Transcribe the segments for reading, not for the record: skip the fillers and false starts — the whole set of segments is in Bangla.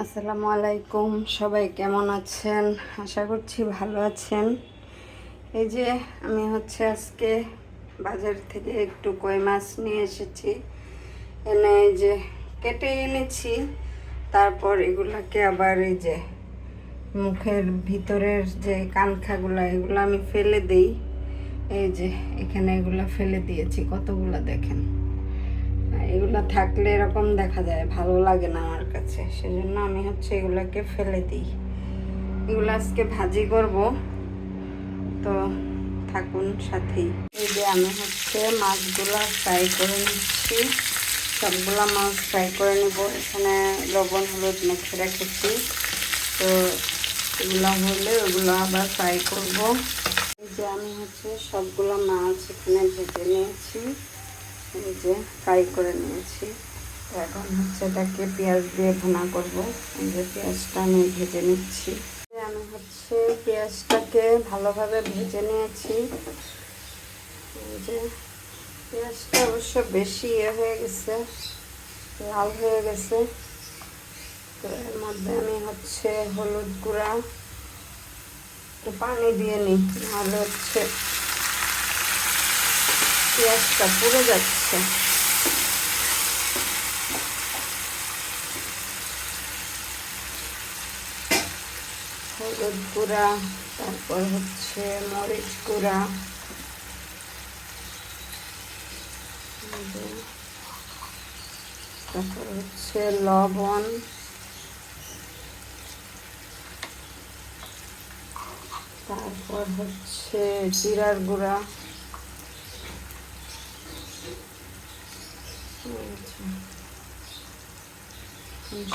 আসসালামু আলাইকুম, সবাই কেমন আছেন? আশা করছি ভালো আছেন। এই যে আমি আজকে বাজার থেকে একটু কই মাছ নিয়ে এসেছি। এনে এই যে কেটে এনেছি, তারপর এগুলাকে আবার এই যে মুখের ভিতরের যে কানখাগুলো এগুলো আমি ফেলে দিই। এই যে এখানে এগুলা ফেলে দিয়েছি, কতগুলা দেখেন। এগুলো থাকলে এরকম দেখা যায়, ভালো লাগে না আমার কাছে, সেজন্য আমি এগুলাকে ফেলে দিই। এগুলো আজকে ভাজি করব, তো থাকুন সাথেই। এই যে আমি মাছগুলা ফ্রাই করে নিচ্ছি, সবগুলা মাছ ফ্রাই করে নিব। এখানে লবণ হলুদ মেখে রেখেছি, তো এগুলো হলে ওগুলো আবার ফ্রাই করব। এই যে আমি সবগুলো মাছ এখানে ভেজে নিয়েছি, এই যে ফ্রাই করে নিয়েছি। এখন এটাকে পেঁয়াজ দিয়ে ভুনা করব। এই যে পেঁয়াজটা আমি ভেজে নিচ্ছি। আমি পেঁয়াজটাকে ভালোভাবে ভেজে নিয়েছি। এই যে পেঁয়াজটা অবশ্য বেশি হয়ে গেছে, লাল হয়ে গেছে। তো এর মধ্যে আমি হলুদ গুঁড়া একটু পানি দিয়ে নিই, নাহলে পেঁয়াজটা পুড়ে যাচ্ছে। হলুদ গুঁড়া, তারপর মরিচ গুঁড়া, তারপর লবণ, তারপর জিরার গুঁড়া,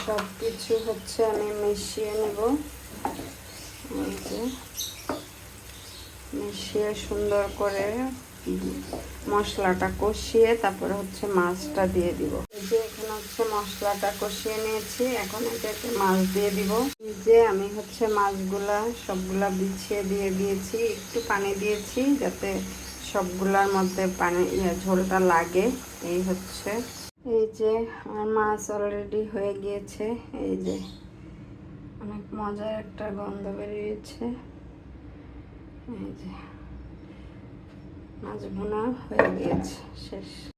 সব কিছু আমি মিশিয়ে নেব। এই যে মিশিয়ে সুন্দর করে মশলাটা কষিয়ে তারপর মাছটা দিয়ে দিব। এই যে এখানে মশলাটা কষিয়ে নিয়েছি, এখন এটাকে মাছ দিয়ে দিব। এই যে আমি মাছগুলা সবগুলা বিছিয়ে দিয়ে দিয়েছি, একটু পানি দিয়েছি যাতে সবগুলার মধ্যে পানি ঝোলটা লাগে। এই এই যে আমার মাছ অলরেডি হয়ে গিয়েছে। এই যে অনেক মজার একটা গন্ধ বেরিয়েছে। এই যে মাছ ভুনা হয়ে গিয়েছে, শেষ।